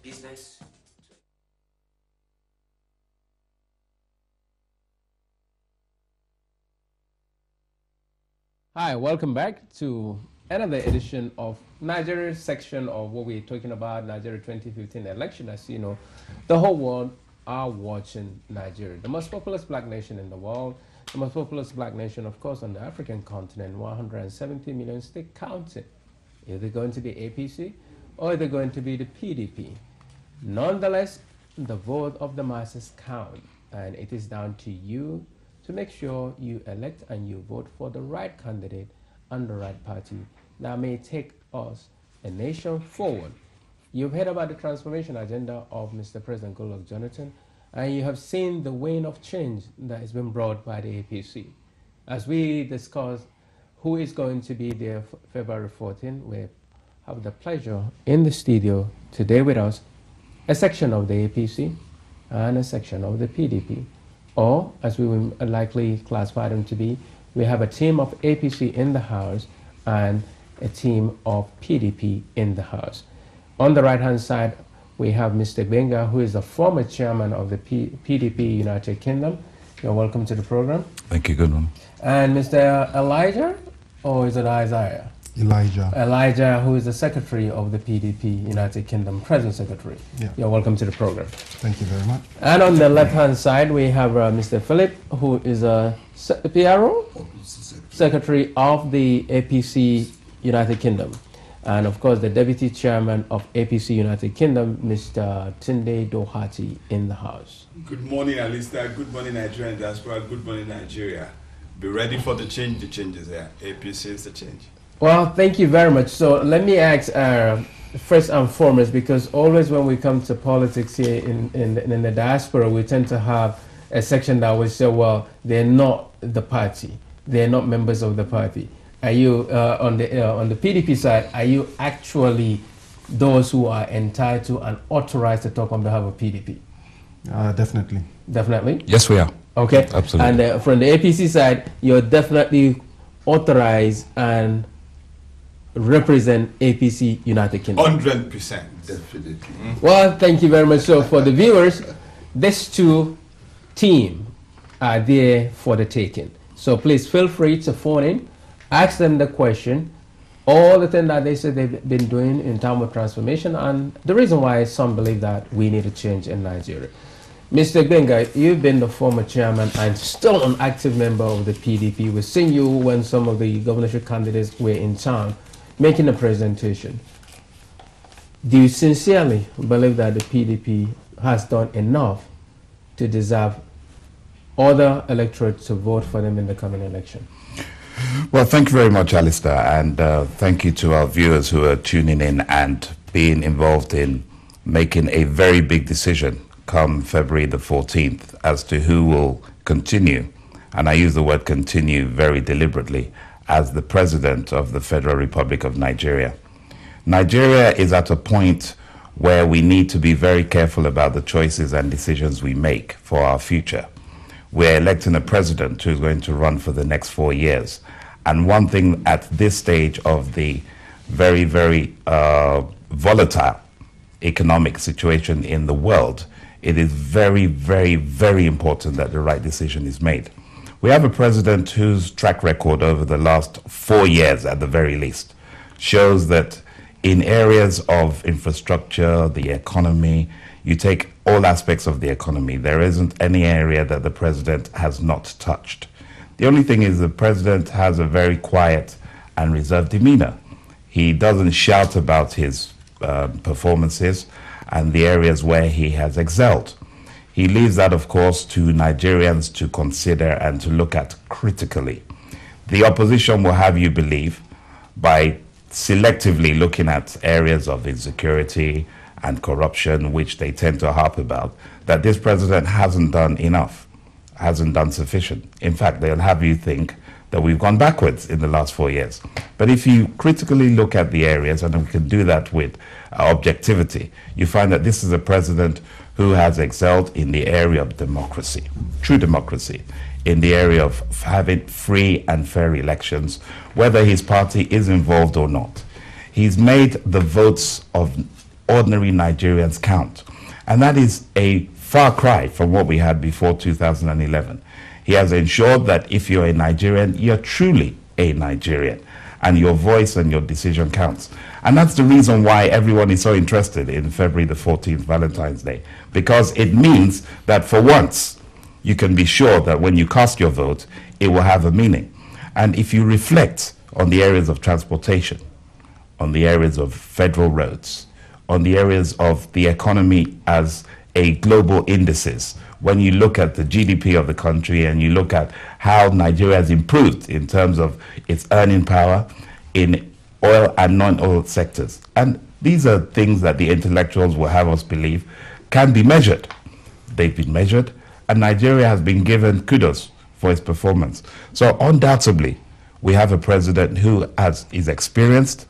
business. Hi, welcome back to another edition of Nigeria section of what we're talking about, Nigeria 2015 election. As you know, the whole world are watching Nigeria, the most populous black nation in the world, the most populous black nation, of course, on the African continent, 170 million still counting. Is it going to be APC or is it going to be the PDP? Nonetheless, the vote of the masses count, and it is down to you to make sure you elect and you vote for the right candidate and the right party that may take us, a nation, forward. You've heard about the transformation agenda of Mr. President Goodluck Jonathan, and you have seen the wind of change that has been brought by the APC. As we discuss who is going to be there February 14, we have the pleasure in the studio today with us, a section of the APC and a section of the PDP. Or, as we will likely classify them to be, we have a team of APC in the House and a team of PDP in the House. On the right-hand side, we have Mr. Benga, who is the former chairman of the PDP United Kingdom. You're welcome to the program. Thank you, good one. And Mr. Elijah, or is it Isaiah? Elijah, who is the secretary of the PDP United Kingdom, present secretary. Yeah. You're welcome to the program. Thank you very much. And on the left-hand side, we have Mr. Phillip, who is a PRO, secretary of the APC United Kingdom. And of course, the deputy chairman of APC United Kingdom, Mr. Tunde Doherty, in the House. Good morning, Alistair. Good morning, Nigerian diaspora. Good morning, Nigeria. Be ready for the change. The change is there. APC is the change. Well, thank you very much. So let me ask first and foremost, because always when we come to politics here in the diaspora, we tend to have a section that will say, well, they're not the party. They're not members of the party. Are you, on the PDP side, are you actually those who are entitled to and authorized to talk on behalf of PDP? Definitely. Definitely? Yes, we are. Okay. Absolutely. And from the APC side, you're definitely authorized and represent APC United Kingdom. 100%. Definitely. Well, thank you very much. So for the viewers, these two teams are there for the taking. So please feel free to phone in, ask them the question, all the things that they say they've been doing in terms of transformation, and the reason why some believe that we need a change in Nigeria. Mr. Benga, you've been the former chairman and still an active member of the PDP. We've seen you when some of the governorship candidates were in town making a presentation. Do you sincerely believe that the PDP has done enough to deserve other electorates to vote for them in the coming election? Well, thank you very much, Alistair, and thank you to our viewers who are tuning in and being involved in making a very big decision come February the 14th as to who will continue, and I use the word continue very deliberately, as the President of the Federal Republic of Nigeria. Nigeria is at a point where we need to be very careful about the choices and decisions we make for our future. We're electing a president who's going to run for the next 4 years. And one thing at this stage of the very, very volatile economic situation in the world, it is very, very, very important that the right decision is made. We have a president whose track record over the last 4 years, at the very least, shows that in areas of infrastructure, the economy, you take all aspects of the economy, there isn't any area that the president has not touched. The only thing is the president has a very quiet and reserved demeanor. He doesn't shout about his performances and the areas where he has excelled. He leaves that, of course, to Nigerians to consider and to look at critically. The opposition will have you believe, by selectively looking at areas of insecurity and corruption, which they tend to harp about, that this president hasn't done enough, hasn't done sufficient. In fact, they'll have you think that we've gone backwards in the last 4 years. But if you critically look at the areas, and we can do that with objectivity, you find that this is a president who has excelled in the area of democracy, true democracy, in the area of having free and fair elections, whether his party is involved or not. He's made the votes of ordinary Nigerians count. And that is a far cry from what we had before 2011. He has ensured that if you're a Nigerian, you're truly a Nigerian, and your voice and your decision counts. And that's the reason why everyone is so interested in February the 14th, Valentine's Day, because it means that for once, you can be sure that when you cast your vote, it will have a meaning. And if you reflect on the areas of transportation, on the areas of federal roads, on the areas of the economy as a global indices, when you look at the GDP of the country and you look at how Nigeria has improved in terms of its earning power in oil and non-oil sectors. And these are things that the intellectuals will have us believe can be measured. They've been measured, and Nigeria has been given kudos for its performance. So undoubtedly, we have a president who is experienced,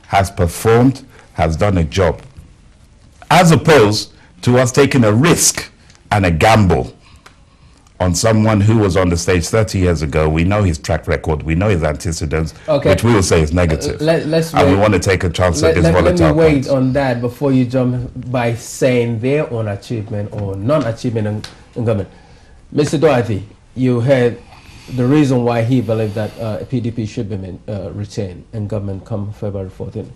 has performed, has done a job, as opposed to us taking a risk and a gamble on someone who was on the stage 30 years ago. We know his track record, we know his antecedents, which we will say is negative. And we want to take a chance at this volatile Let me wait point. on that before you jump by saying their own achievement or non-achievement in government. Mr. Doherty, you heard the reason why he believed that PDP should be retained in government come February 14th.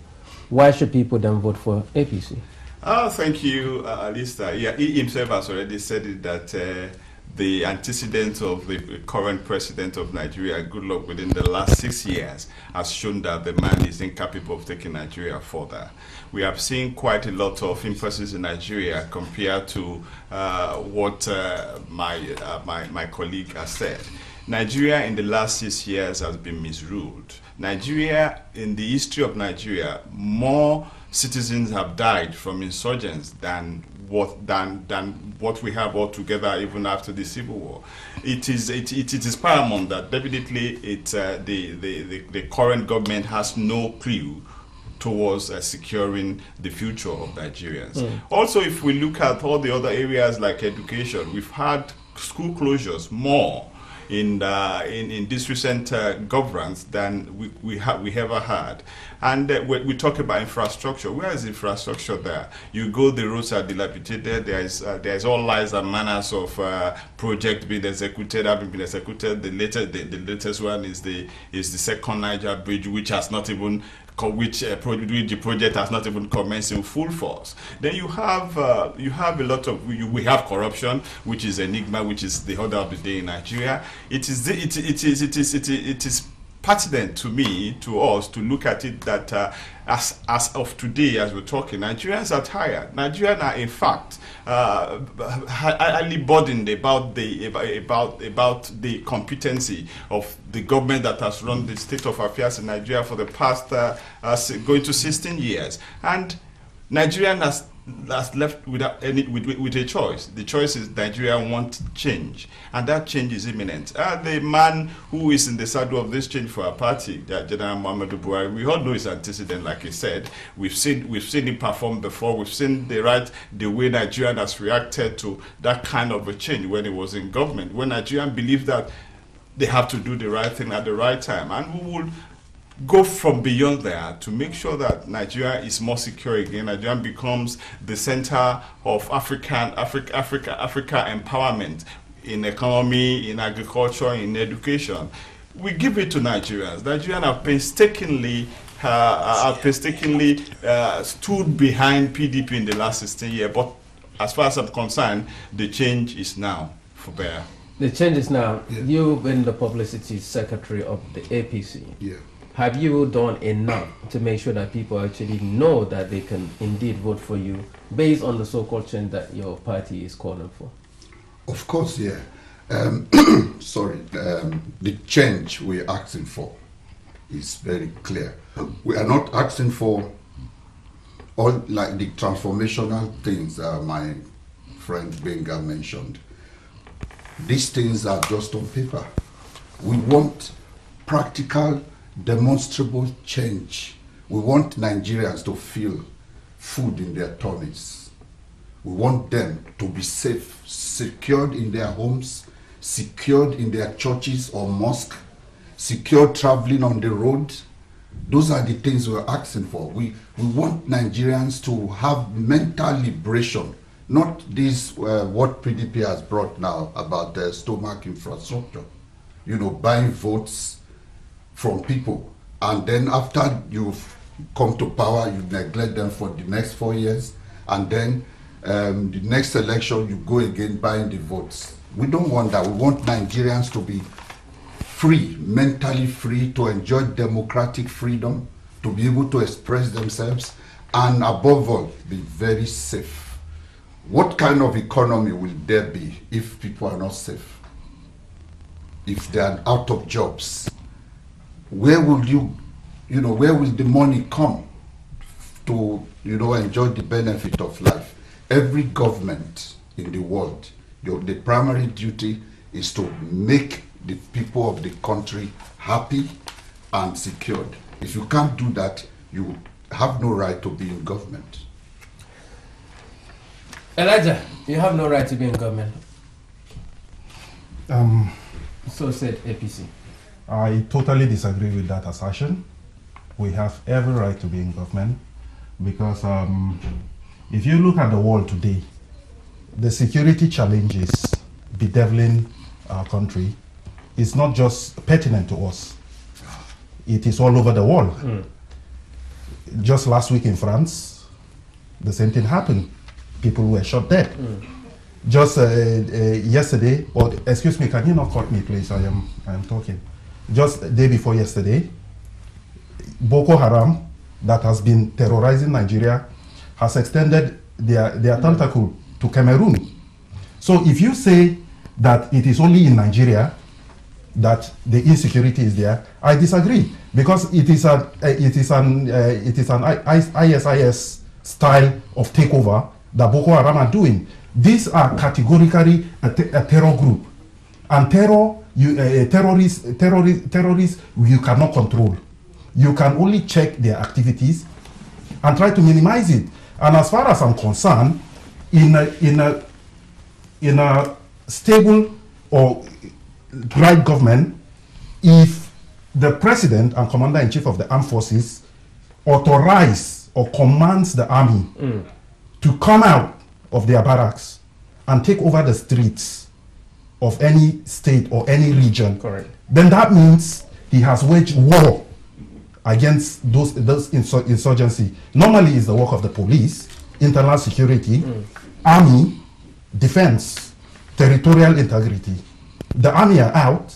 Why should people then vote for APC? Thank you, Alistair. Yeah, he himself has already said it, that the antecedents of the current president of Nigeria, Goodluck, within the last 6 years has shown that the man is incapable of taking Nigeria further. We have seen quite a lot of emphasis in Nigeria compared to what my colleague has said. Nigeria in the last 6 years has been misruled. Nigeria, in the history of Nigeria, more citizens have died from insurgents than what we have altogether, even after the Civil War. It is paramount that definitely the current government has no clue towards securing the future of Nigerians. Also, if we look at all the other areas like education, we've had school closures more in this recent governance than we ever had. And we talk about infrastructure. Where is infrastructure there? You go, the roads are dilapidated. There is all lies and manners of projects being executed, having been executed. The latest one is the second Niger bridge, which has not even the project has not even commenced in full force. Then you have a lot of we have corruption, which is enigma, which is the order of the day in Nigeria. It is pertinent to me, to us, to look at it that as of today, as we're talking, Nigerians are tired. Nigerians are, in fact, highly burdened about the competency of the government that has run the state of affairs in Nigeria for the past going to 16 years, and Nigerian has left without with a choice. The choice is Nigeria wants change, and that change is imminent. The man who is in the saddle of this change for our party, General Muhammadu Buhari, we all know his antecedent. Like he said, we've seen him perform before. We've seen the way Nigerian has reacted to that kind of a change when he was in government, when Nigerian believe that they have to do the right thing at the right time, and we will go from beyond there to make sure that Nigeria is more secure again. Nigeria becomes the center of Africa empowerment in economy, in agriculture, in education. We give it to Nigerians. Nigerians have painstakingly stood behind PDP in the last 16 years. But as far as I'm concerned, the change is now for bear. The change is now. Yeah. You've been the publicity secretary of the APC. Yeah. Have you done enough to make sure that people actually know that they can indeed vote for you based on the so-called change that your party is calling for? Of course, yeah. The change we're asking for is very clear. We are not asking for all like the transformational things my friend Benga mentioned. These things are just on paper. We want practical, demonstrable change. We want Nigerians to feel food in their tummies. We want them to be safe, secured in their homes, secured in their churches or mosques, secured traveling on the road, Those are the things we're asking for. We want Nigerians to have mental liberation, not this what PDP has brought now about the stomach infrastructure. You know, buying votes from people, and then after you've come to power, you neglect them for the next 4 years, and then the next election you go again buying the votes. We don't want that. We want Nigerians to be free, mentally free, to enjoy democratic freedom, to be able to express themselves, and above all, be very safe. What kind of economy will there be if people are not safe? If they are out of jobs? Where will where will the money come to, enjoy the benefit of life? Every government in the world, the primary duty is to make the people of the country happy and secured. If you can't do that, you have no right to be in government. Elijah, you have no right to be in government. So said APC. I totally disagree with that assertion. We have every right to be in government because if you look at the world today, the security challenges bedeviling our country is not just pertinent to us. It is all over the world. Just last week in France, the same thing happened. People were shot dead. Just yesterday, or excuse me, can you not cut me, please? I am talking. Just the day before yesterday, Boko Haram, that has been terrorizing Nigeria, has extended their tentacle to Cameroon. So if you say that it is only in Nigeria that the insecurity is there, I disagree, because it is an ISIS style of takeover that Boko Haram are doing. These are categorically a terror group, and terrorists you cannot control. You can only check their activities and try to minimize it. And as far as I'm concerned, in a stable or right government, if the president and commander-in-chief of the armed forces authorize or commands the army to come out of their barracks and take over the streets of any state or any region, correct, then that means he has waged war against those insurgency. Normally it's the work of the police, internal security, army, defense, territorial integrity. The army are out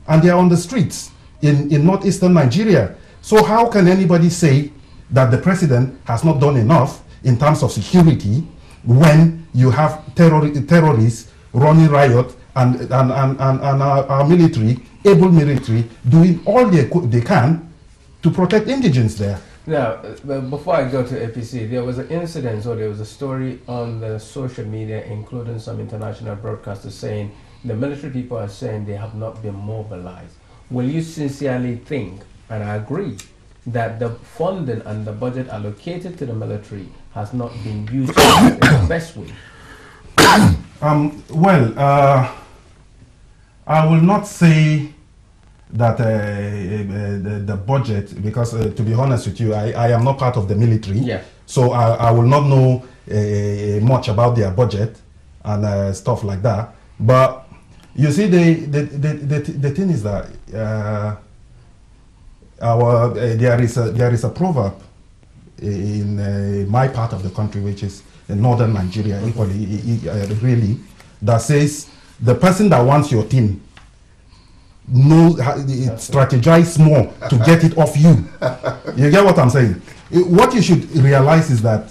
and they are on the streets in northeastern Nigeria. So how can anybody say that the president has not done enough in terms of security when you have terrorists running riot and our military, able military, doing all they can to protect indigents there? Now, before I go to APC, there was an incident, or there was a story on the social media, including some international broadcasters, saying the military people are saying they have not been mobilized. Will you sincerely think, and I agree, that the funding and the budget allocated to the military has not been used in the best way? I will not say that the budget, because to be honest with you, I am not part of the military, yeah. So I will not know much about their budget and stuff like that. But you see, the thing is that there is a proverb in my part of the country, which is in northern Nigeria, really, that says the person that wants your team strategize more to get it off you. You get what I'm saying? What you should realize is that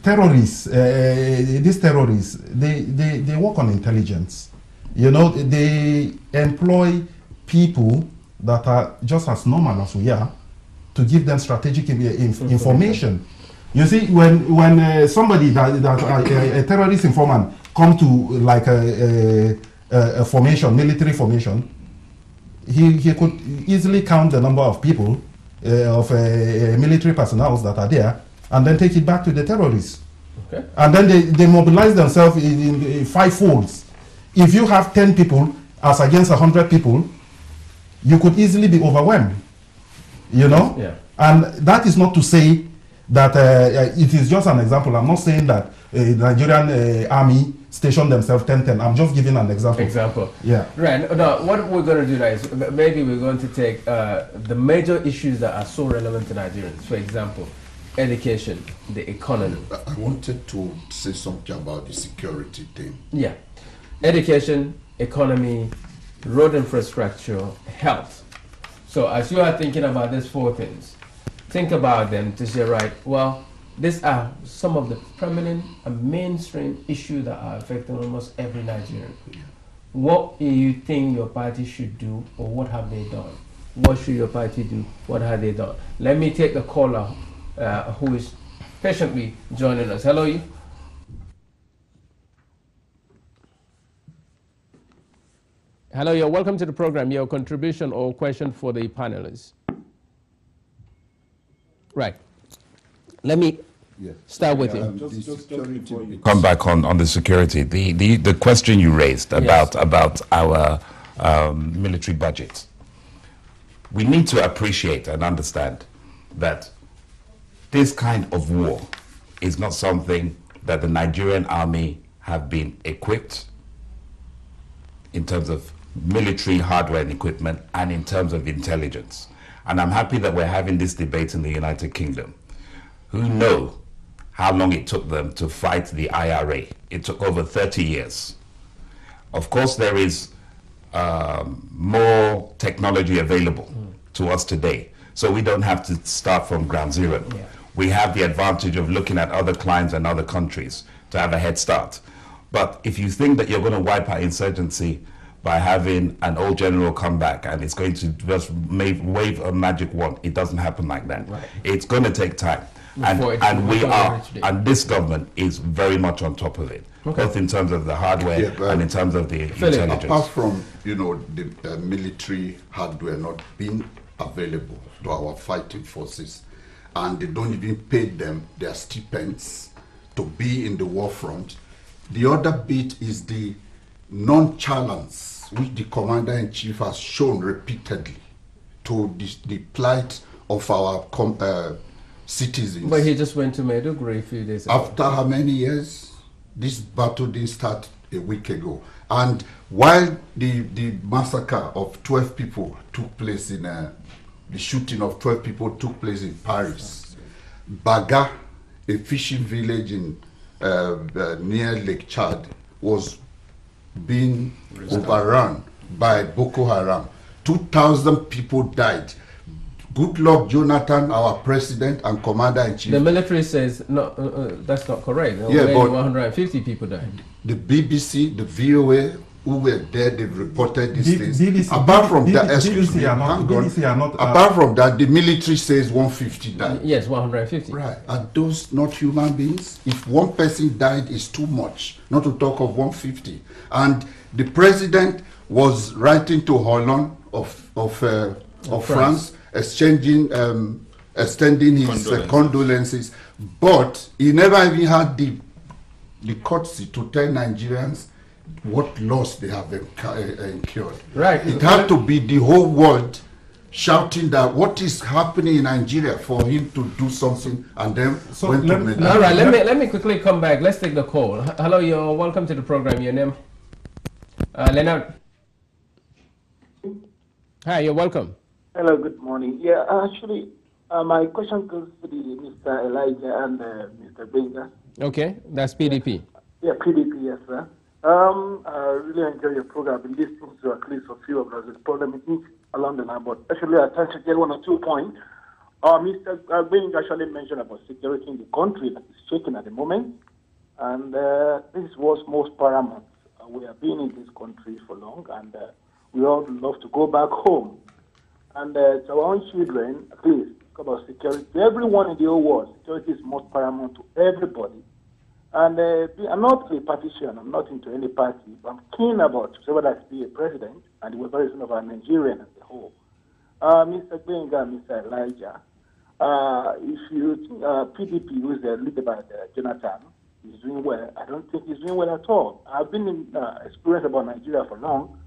terrorists, these terrorists, they work on intelligence. You know, they employ people that are just as normal as we are to give them strategic information. You see, when somebody a terrorist informant come to like a formation, military formation, he could easily count the number of people of military personnel that are there, and then take it back to the terrorists. Okay. And then they mobilize themselves in 5 folds. If you have 10 people as against 100 people, you could easily be overwhelmed. You know? Yeah. And that is not to say that it is just an example. I'm not saying that Nigerian army stationed themselves 10-10. I'm just giving an example. Yeah. Right. Now, what we're going to do now is maybe we're going to take the major issues that are so relevant to Nigerians. For example, education, the economy. I wanted to say something about the security thing. Yeah. Education, economy, road infrastructure, health. So as you are thinking about these four things, think about them to say, right, well, these are some of the prominent and mainstream issues that are affecting almost every Nigerian. What do you think your party should do, or what have they done? What should your party do? What have they done? Let me take the caller who is patiently joining us. Hello, you. Hello, you're welcome to the program. Your contribution or question for the panelists. Right. Let me start with you. Just come back on the security. The question you raised about our military budget. We need to appreciate and understand that this kind of war is not something that the Nigerian army have been equipped in terms of military hardware and equipment and in terms of intelligence. And I'm happy that we're having this debate in the United Kingdom. Who know how long it took them to fight the IRA? It took over 30 years. Of course, there is more technology available to us today, so we don't have to start from ground zero. Yeah. We have the advantage of looking at other clients and other countries to have a head start. But if you think that you're going to wipe out insurgency by having an old general come back and it's going to just wave a magic wand, it doesn't happen like that. Right. It's going to take time. And this government is very much on top of it, both in terms of the hardware and in terms of the intelligence. Apart from, you know, the military hardware not being available to our fighting forces, and they don't even pay them their stipends to be in the war front, the other bit is the nonchalance which the commander-in-chief has shown repeatedly to the plight of our citizens. But he just went to Maiduguri a few days ago. After how many years? This battle didn't start a week ago. And while the massacre of 12 people took place in, the shooting of 12 people took place in Paris, Baga, a fishing village in near Lake Chad, was being overrun by Boko Haram. 2,000 people died. Good luck, Jonathan, our president and commander-in-chief. The military says, no, that's not correct. Yeah, but 150 people died. The BBC, the VOA, who were there, they've reported these things. BBC, apart from that, apart from that, the military says 150 died. Yes, 150. Right. Are those not human beings? If one person died, is too much, not to talk of 150. And the president was writing to Hollande of France, extending his condolences, but he never even had the courtesy to tell Nigerians what loss they have incurred. Right. It had to be the whole world shouting that what is happening in Nigeria for him to do something, and then all right, let me quickly come back. Let's take the call. Hello, you're welcome to the program. Your name? Leonard. Hi, you're welcome. Hello, good morning. Yeah, actually, my question goes to Mr. Elijah and Mr. Benga. Okay, that's PDP. Yeah, PDP, yes, sir. I really enjoy your program. I've been listening to at least a few of those. Problem is along the line, but actually I try to get 1 or 2 points. Mr. Benga actually mentioned about security in the country that is shaking at the moment, and this was most paramount. We have been in this country for long, and we all love to go back home. And to our own children, please, talk about security. Everyone in the whole world, security is most paramount to everybody. And I'm not a partisan, I'm not into any party, but I'm keen about whether I be a president and the welfare of our Nigerian as a whole. Mr. Benga, Mr. Elijah, if you think PDP, who is led by Jonathan, is doing well, I don't think he's doing well at all. I've been experienced about Nigeria for long,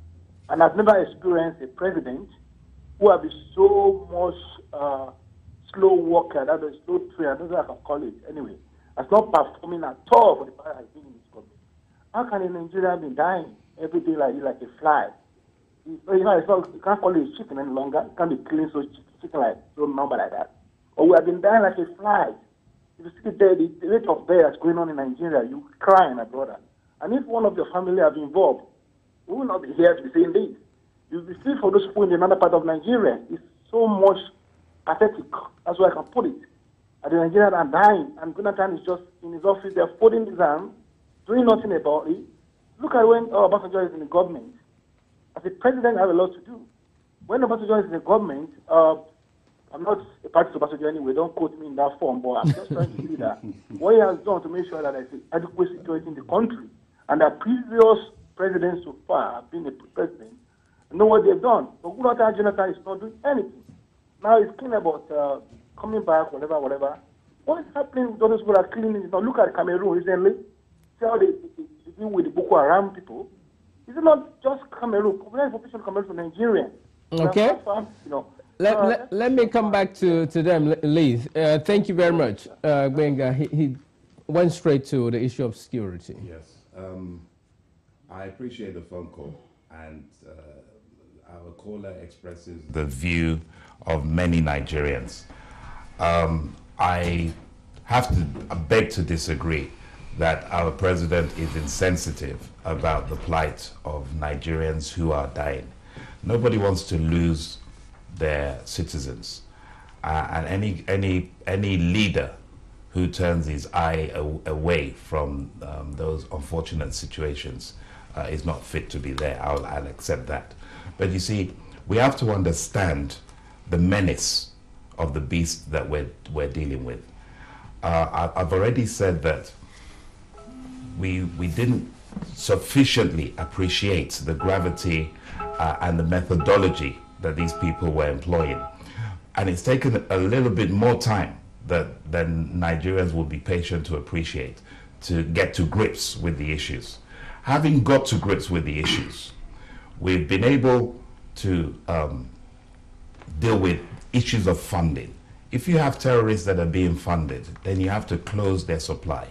and I've never experienced a president who have been so much slow worker, that is slow trainer, I don't know how I can call it anyway, that's not performing at all for the power has been in this government. How can a Nigerian be dying every day like a fly? You can't call it a chicken any longer. You can't be killing so chicken like so number like that. Or we have been dying like a fly. If you see the rate of death that's going on in Nigeria, you cry, my brother. And if one of your family have been involved, we will not be here to be saying this. You will feel for those people in another part of Nigeria. It's so much pathetic. That's why I can put it. And the Nigerians are dying, and Jonathan is just in his office, they're folding his arms, doing nothing about it. Look at when Obasanjo is in the government. As a president, I have a lot to do. When Obasanjo is in the government, I'm not a party to Obasanjo anyway, don't quote me in that form, but I'm just trying to see that what he has done to make sure that there's adequate security in the country. And that previous presidents so far have been a president, know what they've done. But Jonathan is not doing anything. Now he's killing about coming back, whatever. What is happening with all those people that are killing it? Now look at Cameroon recently. See how they deal with the Boko Haram people. Is it not just Cameroon? Population Cameroon from Nigeria. Okay. Let me come back to them, Leith. Thank you very much. Gbenga, he went straight to the issue of security. Yes. I appreciate the phone call, and our caller expresses the view of many Nigerians. I have to beg to disagree that our president is insensitive about the plight of Nigerians who are dying. Nobody wants to lose their citizens, and any leader who turns his eye away from those unfortunate situations is not fit to be there. I'll accept that. But you see, we have to understand the menace of the beast that we're dealing with. I've already said that we didn't sufficiently appreciate the gravity and the methodology that these people were employing. And it's taken a little bit more time than Nigerians will be patient to appreciate to get to grips with the issues. Having got to grips with the issues, we've been able to deal with issues of funding. If you have terrorists that are being funded, then you have to close their supply.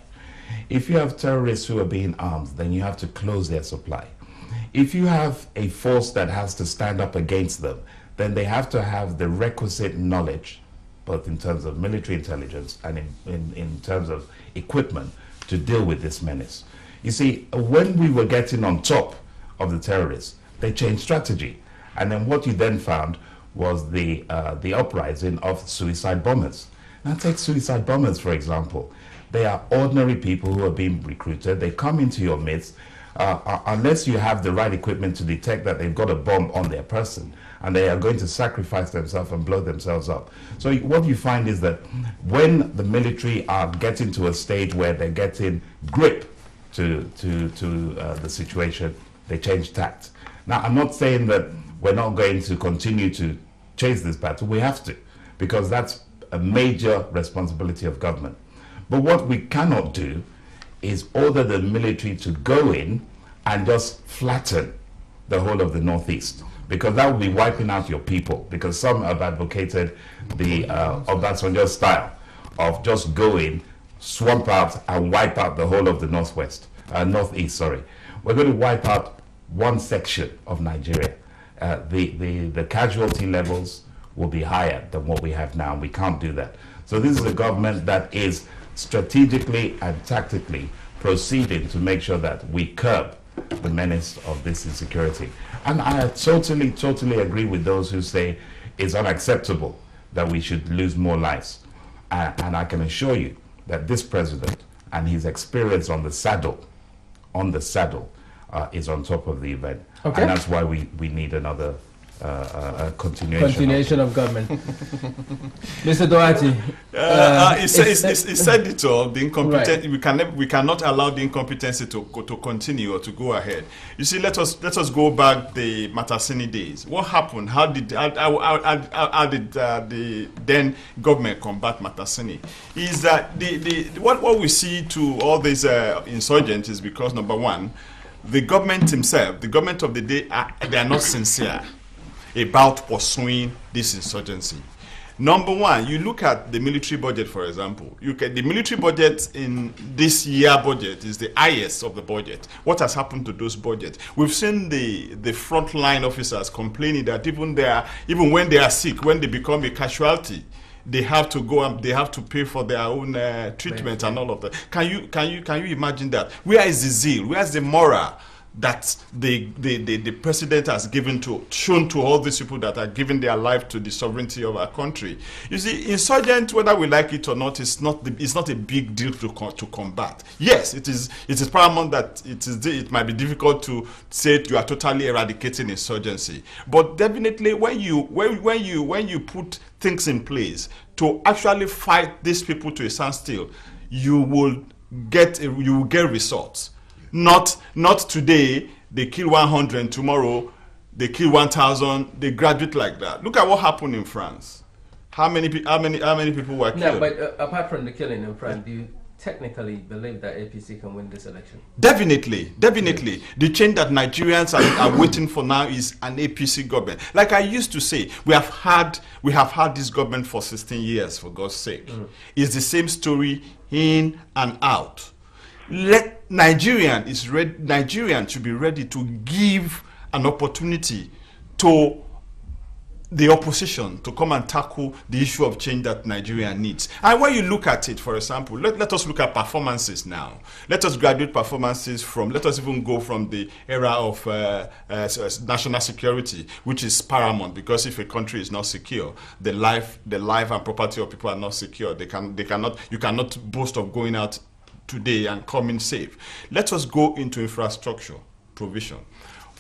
If you have terrorists who are being armed, then you have to close their supply. If you have a force that has to stand up against them, then they have to have the requisite knowledge, both in terms of military intelligence and in terms of equipment, to deal with this menace. You see, when we were getting on top of the terrorists, they changed strategy. And then what you then found was the uprising of suicide bombers. Now take suicide bombers, for example. They are ordinary people who are being recruited. They come into your midst, unless you have the right equipment to detect that they've got a bomb on their person, and they are going to sacrifice themselves and blow themselves up. So what you find is that when the military are getting to a stage where they're getting grip to the situation, they change tact. Now, I'm not saying that we're not going to continue to chase this battle. We have to, because that's a major responsibility of government. But what we cannot do is order the military to go in and just flatten the whole of the Northeast, because that would be wiping out your people, because some have advocated the Obasanjo style of just go in, swamp out and wipe out the whole of the Northeast, sorry. We're going to wipe out one section of Nigeria. The casualty levels will be higher than what we have now, and we can't do that. So this is a government that is strategically and tactically proceeding to make sure that we curb the menace of this insecurity. And I totally agree with those who say it's unacceptable that we should lose more lives. And I can assure you that this president and his experience on the saddle is on top of the event. Okay. And that's why we need another continuation of government. Mr. Doherty, he said it all. The incompetent. Right. We cannot allow the incompetency to continue or to go ahead. You see, let us go back the Matasini days. What happened? How did the then government combat Matasini? Is that what we see to all these insurgents is because, number one, the government himself, the government of the day, they are not sincere. about pursuing this insurgency. Number one, you look at the military budget, for example. The military budget in this year budget is the highest of the budget. What has happened to those budgets? We've seen the frontline officers complaining that even when they are sick, when they become a casualty, they have to go and they have to pay for their own treatment and all of that. Can you imagine that? Where is the zeal? Where is the moral that the president has shown to all these people that are giving their life to the sovereignty of our country? You see, insurgent, whether we like it or not, it's not a big deal to combat. Yes, it is paramount that it might be difficult to say you are totally eradicating insurgency, but definitely when you put things in place to actually fight these people to a standstill, you will get results. Not today, they kill 100, tomorrow they kill 1,000, they graduate like that. Look at what happened in France. How many people were killed? No, but apart from the killing in France, do you technically believe that APC can win this election? Definitely. The change that Nigerians are waiting for now is an APC government. Like I used to say, we have had this government for 16 years, for God's sake. It's the same story in and out. Nigerian should be ready to give an opportunity to the opposition to come and tackle the issue of change that Nigeria needs. And when you look at it, for example, let us look at performances now. Let us graduate performances let us even go from the era of national security, which is paramount, because if a country is not secure, the life and property of people are not secure. You cannot boast of going out today and coming safe. Let us go into infrastructure provision.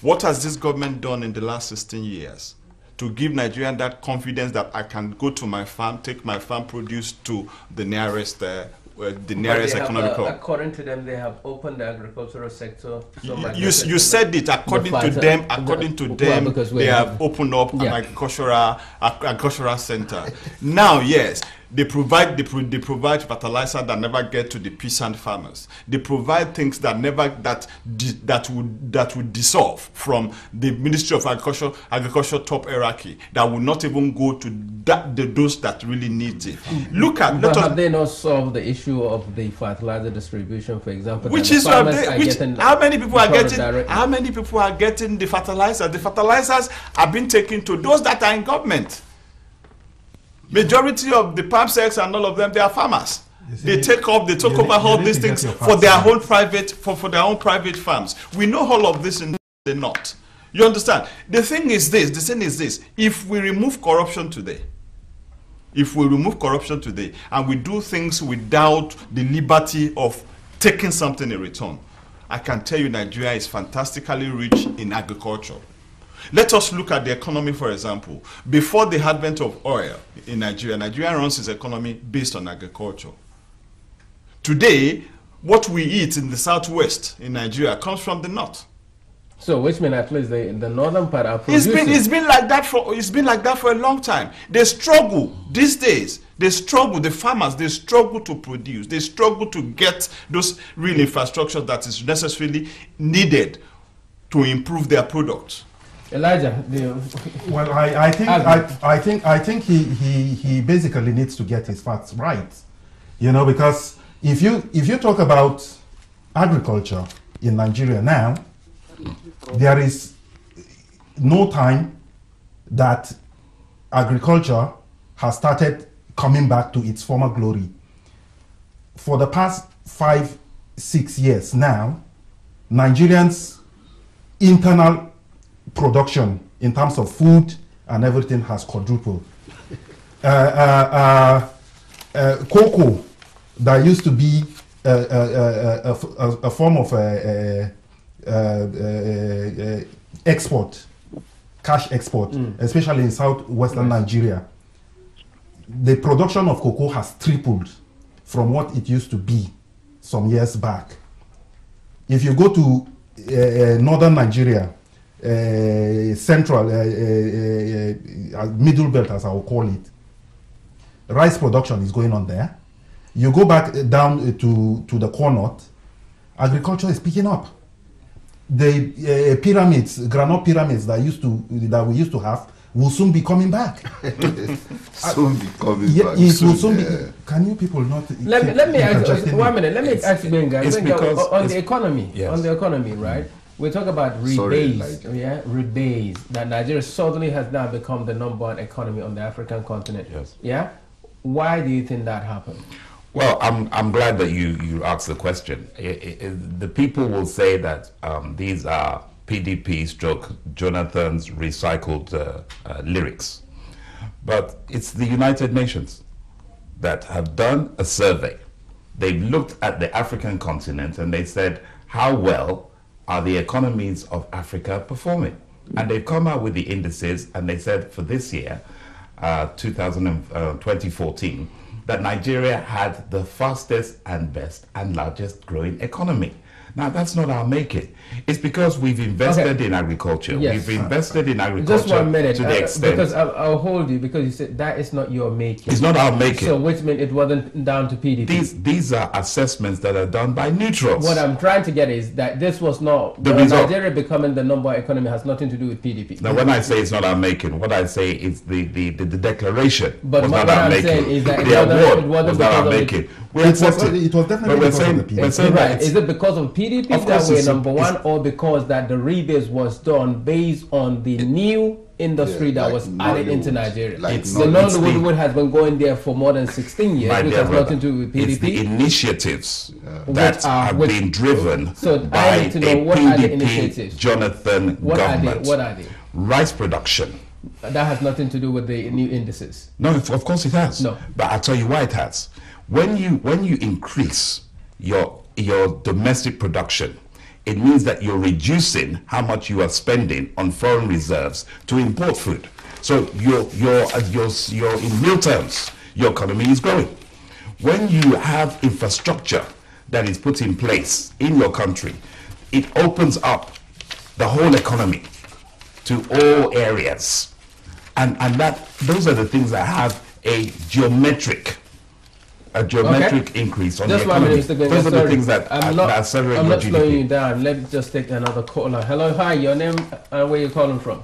What has this government done in the last 16 years to give Nigerians that confidence that I can go to my farm, take my farm produce to the nearest economic hub? According to them, they have opened the agricultural sector. You said it. According to them, they have opened up an agricultural center. Now, yes, they provide fertilizer that never get to the peasant farmers. They provide things that would dissolve from the Ministry of Agriculture top hierarchy, that would not even go to those that really need it. Have they not solved the issue of the fertilizer distribution, for example? How many people are getting the fertilizer? The fertilizers are being taken to those that are in government. Majority of the palm sects and all of them, they are farmers. They take over all these things for their own private farms. We know all of this in the north. You understand? The thing is this. If we remove corruption today, and we do things without the liberty of taking something in return, I can tell you Nigeria is fantastically rich in agriculture. Let us look at the economy, for example. Before the advent of oil in Nigeria, Nigeria runs its economy based on agriculture. Today, what we eat in the southwest in Nigeria comes from the north. So, which means at least the northern part are producing. It's been like that for a long time. They struggle these days. The farmers, they struggle to produce. They struggle to get those real infrastructure that is necessarily needed to improve their products. Elijah, well, I think he basically needs to get his facts right, because if you talk about agriculture in Nigeria now, there is no time that agriculture has started coming back to its former glory. For the past 5-6 years now, Nigerians' internal production in terms of food and everything has quadrupled. Cocoa that used to be a form of export, cash export, especially in southwestern Nigeria, the production of cocoa has tripled from what it used to be some years back. If you go to northern Nigeria, central, middle belt as I will call it, rice production is going on there. You go back down to the core north, agriculture is picking up. The pyramids, granite pyramids that we used to have will soon be coming back. Soon be coming back. It will soon be. Can you people not? Let me ask 1 minute. Let me ask Benga. On the economy. Yes. On the economy, right? We talk about rebase, rebase. That Nigeria suddenly has now become the #1 economy on the African continent. Yes. Yeah. Why do you think that happened? Well, I'm glad that you asked the question. The people will say that these are PDP stroke Jonathan's recycled lyrics. But it's the United Nations that have done a survey. They've looked at the African continent and they said, how well are the economies of Africa performing? And they've come out with the indices and they said for this year, 2014, that Nigeria had the fastest and best and largest growing economy. Now, that's not our making. It's because we've invested in agriculture. Yes. We've invested in agriculture Just 1 minute, to the extent... because I'll hold you, because you said that is not your making. It's not our making. So which means it wasn't down to PDP. These are assessments that are done by neutrals. What I'm trying to get is that this was not... The result. Nigeria becoming the #1 economy has nothing to do with PDP. Now, when I say it's not our making, what I say is the declaration but was what not our I'm making. saying is that The award was not our because of making. We It was accepted. definitely because of the PDP. We're saying Right. that Is it because of PDP Of that course we're it's- #1, or because that the rebase was done based on the new industry that like was added into Nollywood. Nigeria? Like The Nollywood. Nollywood has been going there for more than 16 years, My which dear has brother, nothing to do with it's the PDP. initiatives that have which- been driven So by I need to know, a what are the PDP initiatives? Jonathan What are they? government. What are they? Rice production. That has nothing to do with the new indices. No, of course it has. No. But I'll tell you why it has. When you increase your domestic production, it means that you're reducing how much you are spending on foreign reserves to import food. So you're in real terms, your economy is growing. When you have infrastructure that is put in place in your country, it opens up the whole economy to all areas. And those are the things that have a geometric increase on Just the 1 economy. minute, Mr. Gbenga, Those are the sorry. things that I'm are accelerating I'm your not slowing you GDP. down. Let me just take another caller. Hello, hi, your name and where you calling from?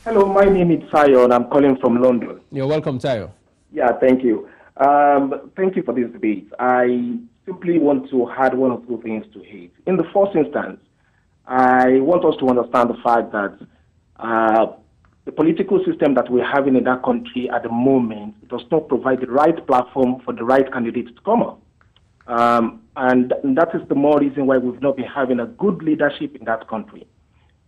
Hello, my name is Sayo and I'm calling from London. You're welcome, Tayo. Yeah, thank you. Thank you for this debate. I simply want to add one or two things to it. In the first instance, I want us to understand the fact that the political system that we're having in that country at the moment does not provide the right platform for the right candidates to come up. And that is the more reason why we've not been having a good leadership in that country.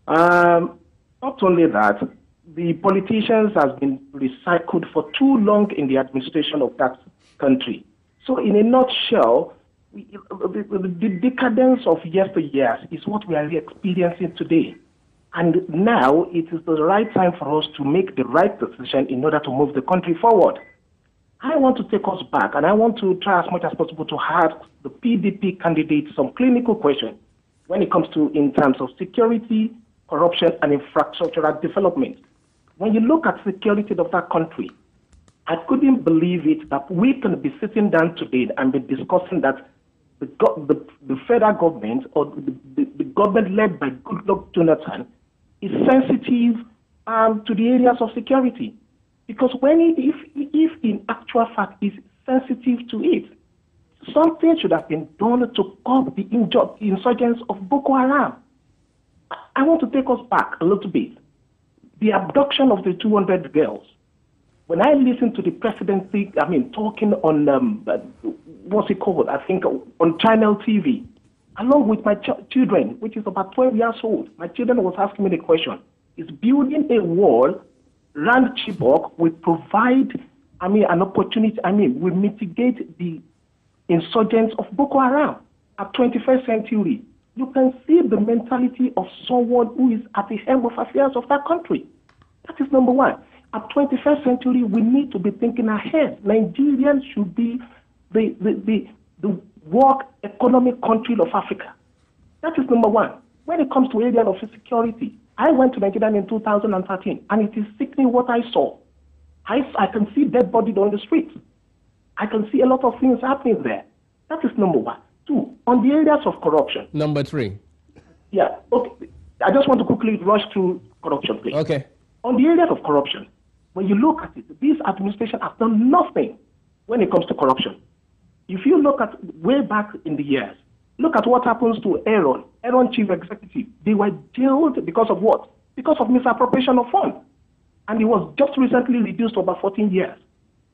Not only that, the politicians have been recycled for too long in the administration of that country. So in a nutshell, the decadence of yesteryears is what we are experiencing today. And now it is the right time for us to make the right decision in order to move the country forward. I want to take us back, and I want to try as much as possible to ask the PDP candidates some clinical questions when it comes to in terms of security, corruption, and infrastructural development. When you look at security of that country, I couldn't believe it that we can be sitting down today and be discussing that the federal government or the government led by Goodluck Jonathan is sensitive to the areas of security. Because if in actual fact is sensitive to it, something should have been done to curb the insurgents of Boko Haram. I want to take us back a little bit. The abduction of the 200 girls. When I listen to the presidency, talking on, what's it called? I think on Channel TV, along with my children, which is about 12 years old, my children was asking me the question, is building a wall around Chibok will provide, an opportunity, will mitigate the insurgents of Boko Haram at 21st century. You can see the mentality of someone who is at the helm of affairs of that country. That is number one. At 21st century, we need to be thinking ahead. Nigerians should be the world economic country of Africa. That is number one. When it comes to area of security, I went to Nigeria in 2013, and it is sickening what I saw. I can see dead bodies on the streets. I can see a lot of things happening there. That is number one. Two, on the areas of corruption. Number three. Yeah, okay. I just want to quickly rush through corruption, please. Okay. On the areas of corruption, when you look at it, this administration has done nothing when it comes to corruption. If you look at way back in the years, look at what happens to Aaron chief executive. They were jailed because of what? Because of misappropriation of funds. And it was just recently reduced to about 14 years.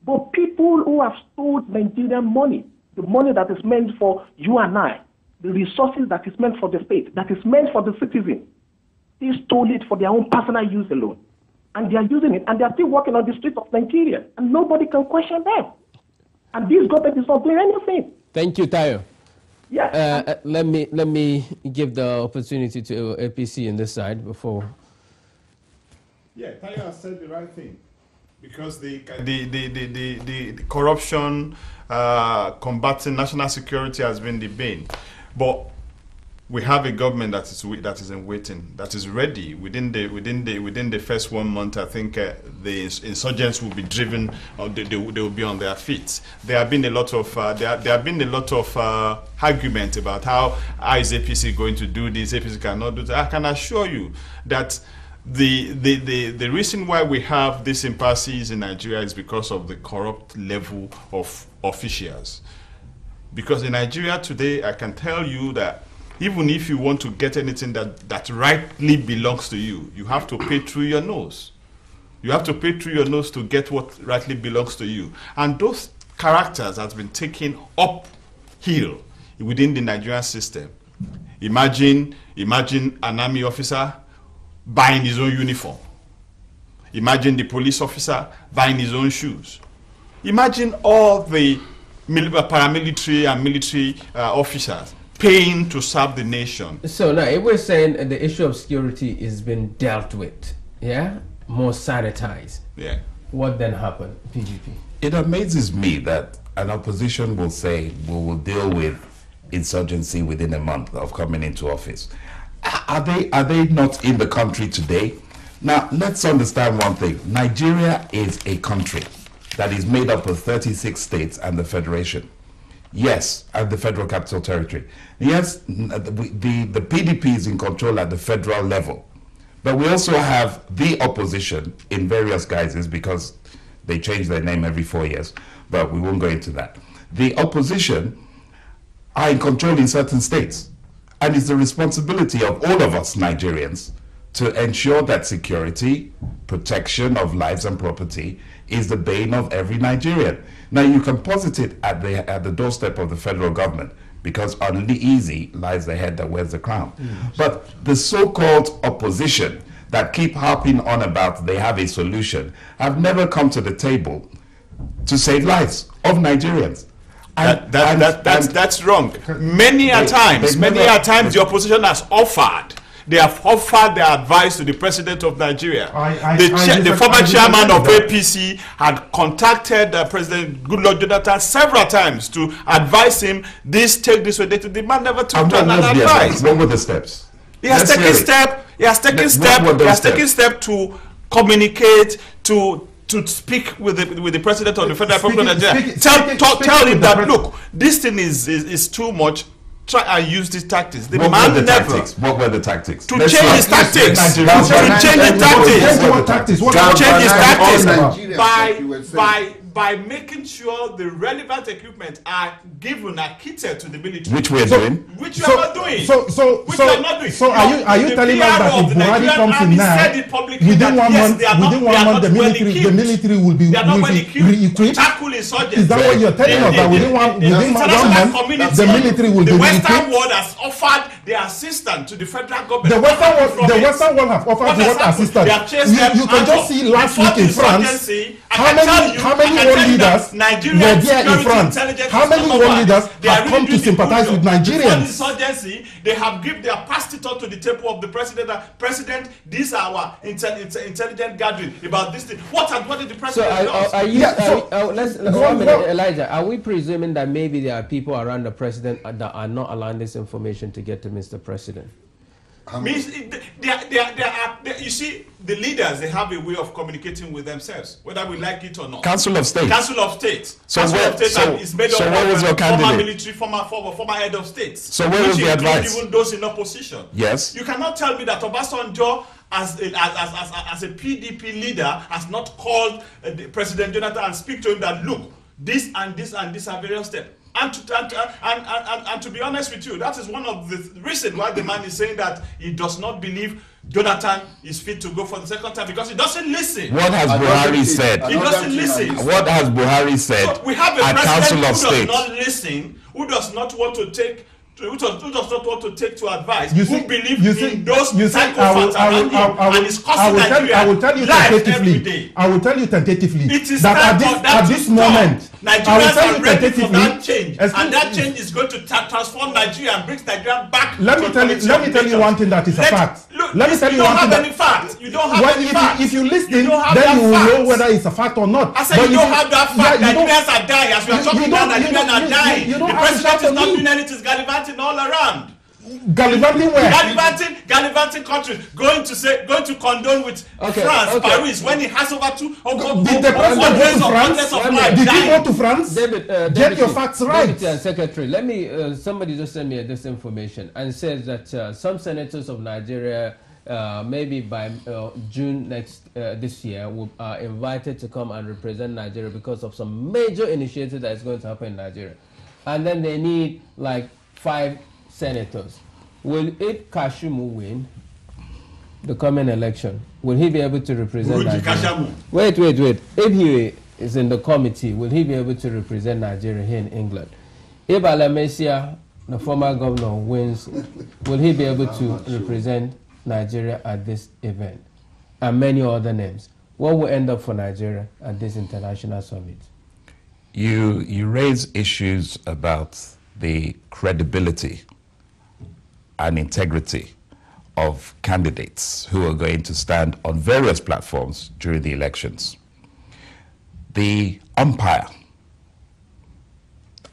But people who have stolen Nigerian money, the money that is meant for you and I, the resources that is meant for the state, that is meant for the citizen, they stole it for their own personal use alone. And they are using it, and they are still working on the streets of Nigeria, and nobody can question them. And this government is not doing anything. Thank you, Tayo. Yeah. Let me give the opportunity to APC in this side before. Yeah, Tayo has said the right thing, because the corruption, combating national security has been the bane, but we have a government that is in waiting, that is ready. Within the first 1 month, I think the insurgents will be driven, or they will be on their feet. There have been a lot of argument about how is APC going to do this. APC cannot do that. I can assure you that the reason why we have these impasses in Nigeria is because of the corrupt level of officials. Because in Nigeria today, I can tell you that even if you want to get anything that rightly belongs to you, you have to pay through your nose. You have to pay through your nose to get what rightly belongs to you. And those characters has been taken uphill within the Nigerian system. Imagine an army officer buying his own uniform. Imagine the police officer buying his own shoes. Imagine all the paramilitary and military officers paying to serve the nation. So now, if we're saying the issue of security is being dealt with, yeah, more sanitized, yeah, what then happened, PDP? It amazes me that an opposition will say we will deal with insurgency within a month of coming into office. Are they not in the country today? Now, let's understand one thing. Nigeria is a country that is made up of 36 states and the Federation. Yes, and the Federal Capital Territory. Yes, the PDP is in control at the federal level. But we also have the opposition in various guises, because they change their name every 4 years. But we won't go into that. The opposition are in control in certain states. And it's the responsibility of all of us Nigerians to ensure that security, protection of lives and property is the bane of every Nigerian. Now, you can posit it at the doorstep of the federal government, because uneasy lies the head that wears the crown. But the so-called opposition that keep harping on about they have a solution have never come to the table to save lives of Nigerians. That's wrong. Many a times the opposition has offered. They have offered their advice to the president of Nigeria. The former chairman of APC had contacted President Goodluck Jonathan several times to advise him, take this way. The man never took an advice. What were the steps? He has taken step to communicate, to speak with the president of the Federal Republic of Nigeria. Tell him that, look, this thing is too much. Try and use these tactics. What were the tactics? What were the tactics? To change his tactics. To change his tactics. By making sure the relevant equipment are given, are kitted to the military. Which we are doing. Which you are not doing. So are you telling us that if Buhari comes in now, within 1 month, the military will be re-equipped? Is that what you're telling us? That within one month, the military will be re-equipped? The Western world has offered their assistance to the federal government. The Western world have offered what assistance? You can just see last week in France, how many world leaders were there in France? How many world leaders have come to sympathize with Nigerians? They have given their passed it on to the table of the president. President, these are our intelligent gathering about this thing. What did the president do? Let's 1 minute, Elijah. Are we presuming that maybe there are people around the president that are not allowing this information to get to Mr. President? You see, the leaders, they have a way of communicating with themselves, whether we like it or not. Council of State. Council of State. So Council of State is made up of former military, former head of states. So where was the advice? Even those in opposition. Yes. You cannot tell me that Obasanjo as a PDP leader, has not called President Jonathan and speak to him that, look, this and this and this are various steps. And to be honest with you, that is one of the reasons why the man is saying that he does not believe Jonathan is fit to go for the second time, because he doesn't listen. What has Buhari said? He doesn't listen. What has Buhari said? So we have a at Council president of who State? does not listen, who does not want to take, who does not want to take to advice, You who see- believes in those you see, psychopaths around him, and is costing Nigeria I will tell you life every tentatively. day. I will tell you tentatively It is that time at for this, that at to this stop. moment, I will Nigerians tell are you ready for tentatively. that change, Excuse and that me. change is going to transform Nigeria and bring Nigeria back. Let me tell you one thing that is a fact. Let me tell you one thing. You don't have any facts. You don't have any facts. If you listen, You don't have then that you will know fact. whether it's a fact or not. I said But you if don't have that fact. yeah, you don't- Nigerians are dying. As we are you talking don't- now, Nigerians are dying. you don't The have to president shout is at not me. doing anything. It's gallivanting all around. Gallivanting where? Gallivanting countries, going to condone with France, Paris, when he has over Did the president go to France? Did he go to France? David, Get your facts right. Deputy Secretary, let me. Somebody just sent me this information and says that some senators of Nigeria, maybe by June this year, are invited to come and represent Nigeria because of some major initiative that is going to happen in Nigeria, and then they need like 5 senators. Will Ib Kashimu win the coming election? Will he be able to represent Nigeria? Wait. If he is in the committee, will he be able to represent Nigeria here in England? If Alamesia, the former governor, wins, will he be able to represent Nigeria at this event? And many other names. What will end up for Nigeria at this international summit? You raise issues about the credibility and integrity of candidates who are going to stand on various platforms during the elections. The umpire,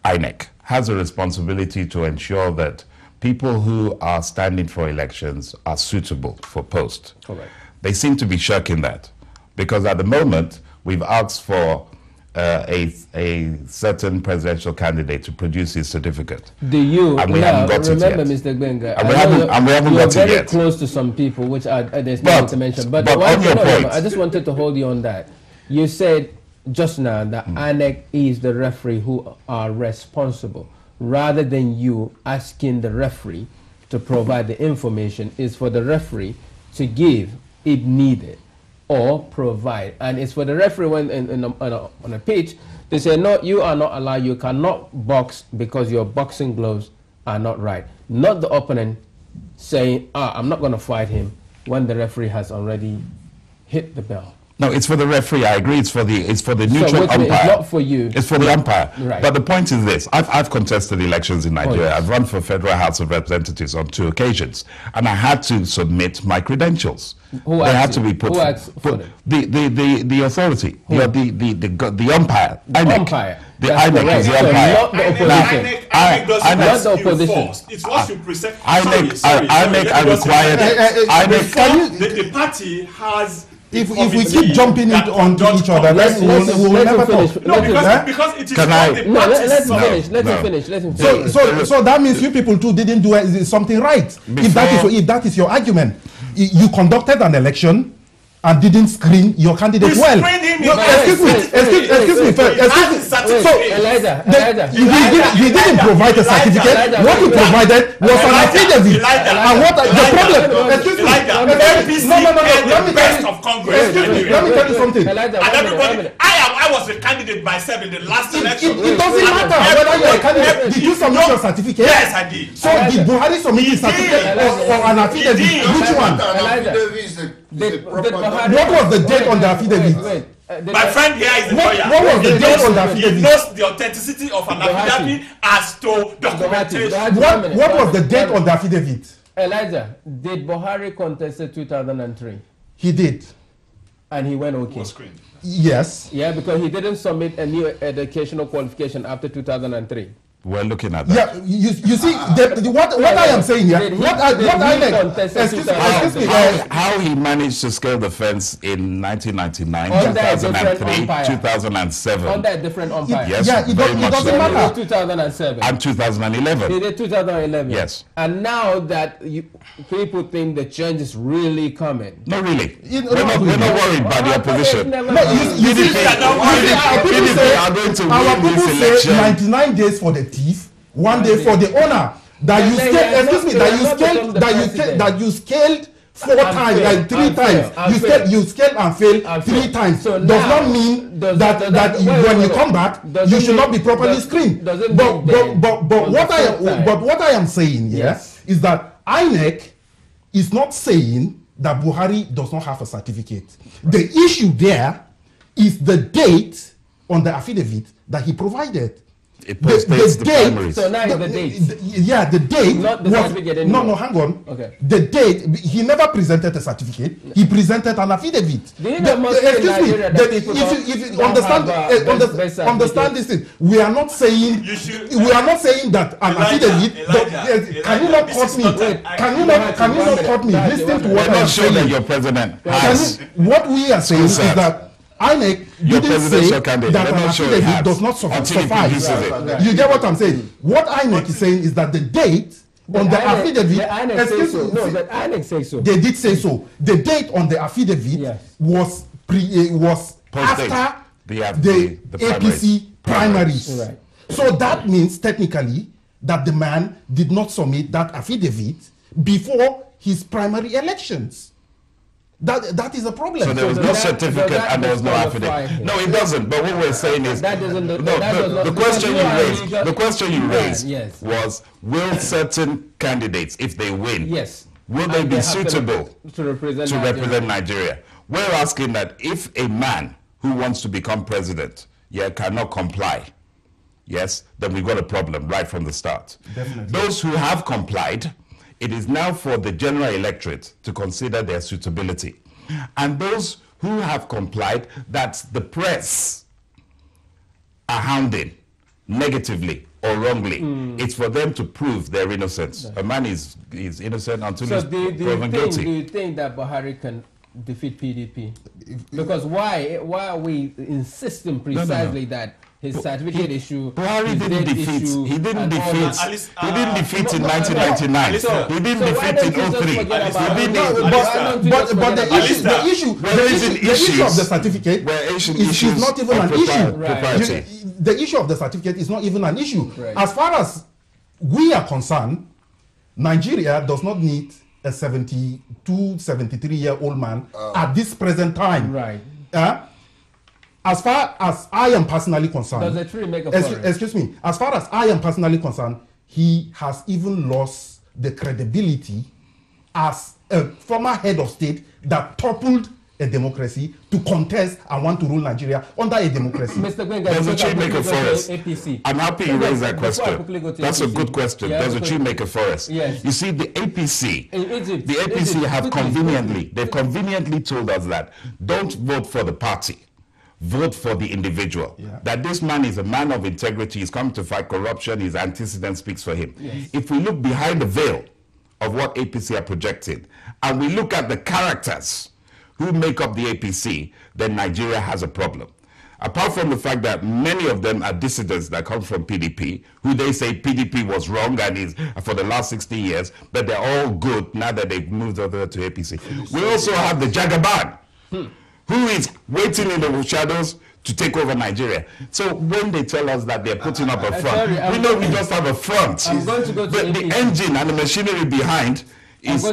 INEC, has a responsibility to ensure that people who are standing for elections are suitable for post. Correct. They seem to be shirking that, because at the moment we've asked for a certain presidential candidate to produce his certificate. Do you and we haven't got remember, it yet. Mr. Gbenga? And we haven't got it very yet. close to some people, which there's no need to mention. But on your point, I just wanted to hold you on that. You said just now that INEC is the referee who are responsible, rather than you asking the referee to provide the information. Is for the referee to give if needed, or provide. And it's for the referee when on a pitch, they say, no, you are not allowed, you cannot box because your boxing gloves are not right. Not the opponent saying, I'm not going to fight him when the referee has already hit the bell. No, it's for the referee. I agree. It's for the neutral umpire. It's not for you. It's for the umpire. Right. But the point is this: I've contested elections in Nigeria. yes. I've run for Federal House of Representatives on 2 occasions, and I had to submit my credentials. Who they asked had to you? be put. Who asked for them? The authority. Who? The umpire. INEC. Umpire. The That's INEC is the correct. So umpire. not the opposition. INEC doesn't not ask the you opposition. first. It's what you present. INEC are required. The party has. If we keep jumping onto each other, then we will never talk. No, because it is Can not I- the No, party's let's song. finish. Let him finish. Let him finish. So that means you people too didn't do something right. If that is your argument, you conducted an election and didn't screen your candidate We well. screened him No, in excuse me, Elijah. he didn't provide a certificate. Elijah, What he provided was an affidavit. Elijah, And what the problem? Excuse me. APC Let me best tell of Congress. Let me tell you something. Elijah, And one minute. everybody, I was a candidate myself in the last election. It doesn't matter whether you're a candidate. Did you submit your certificate? Yes, I did. So did Buhari submit his certificate or an affidavit? He did. Which one? What was the date on the affidavit? My friend here is a lawyer. What was the date on the He affidavit? knows the authenticity of an affidavit as to documentation. What was the date on the affidavit? Elijah, did Buhari contest in 2003? He did. And he went okay. Yes. Yeah, because he didn't submit a new educational qualification after 2003. We're looking at that. Yeah, you see, what I am saying here, how he managed to scale the fence in 1999, Under 2003, 2007. Under a different umpire. Yes, yeah, it doesn't matter. 2007. And 2011. He did 2011. Yes. And now that people think the change is really coming. Not really. We're not worried by the opposition. No, you see, are going to win this election. 99 days for the thief, 1 day for the owner. That you scaled 4 times, like 3 times. You scaled and failed 3 times. So does not mean that when you come back, you should not be properly screened. But what I am saying here is that INEC is not saying that Buhari does not have a certificate. The issue there is the date on the affidavit that he provided. It postdates the primaries. So now the date. The date. Not the certificate anymore. No, hang on. Okay. The date, he never presented a certificate. He presented an affidavit. Excuse me. If you understand this thing, we are not saying that an affidavit. Can you not cut me? Can you not cut me? Listen to what I am saying. That your president has. What we are saying is that INEC didn't say that an affidavit does not suffice. You get what I'm saying? What INEC is saying is that the date on the affidavit. INEC say so. They did say so. The date on the affidavit was after the APC primaries. Right. So that means technically that the man did not submit that affidavit before his primary elections. That is a problem. So there was no certificate and there was no affidavit. No, it doesn't. But what we're saying is the question you raised was, will certain candidates, if they win, will they be suitable to represent Nigeria? We're asking that if a man who wants to become president cannot comply, then we've got a problem right from the start. Definitely. Those who have complied, it is now for the general electorate to consider their suitability. And those who have complied, that the press are hounding negatively or wrongly, it's for them to prove their innocence. A man is innocent until he's proven guilty. Do you think that Buhari can defeat PDP? Because why are we insisting precisely that his certificate issue? Buhari didn't defeat. He didn't defeat in 1999. He didn't defeat in 03. But the issue of the certificate is not even an issue. The issue of the certificate is not even an issue. As far as we are concerned, Nigeria does not need a 72, 73-year-old man at this present time. Right. As far as I am personally concerned, does the tree make a forest? Excuse me. As far as I am personally concerned, he has even lost the credibility as a former head of state that toppled a democracy to contest and want to rule Nigeria under a democracy. Mr. Gwenga, does a tree make a forest? APC. I'm happy you raised that question. That's a good question. Does a tree make a forest? Yes. You see, the APC, Egypt, have conveniently told us that don't vote for the party. Vote for the individual. That this man is a man of integrity. He's come to fight corruption. His antecedent speaks for him. If we look behind the veil of what APC are projecting, and we look at the characters who make up the APC, then Nigeria has a problem. Apart from the fact that many of them are dissidents that come from PDP, who they say PDP was wrong and is for the last 60 years, but they're all good now that they've moved over to APC. We also have the Jagaban, who is waiting in the shadows to take over Nigeria. So when they tell us that they're putting up a front, we know we just have a front. But the engine and the machinery behind is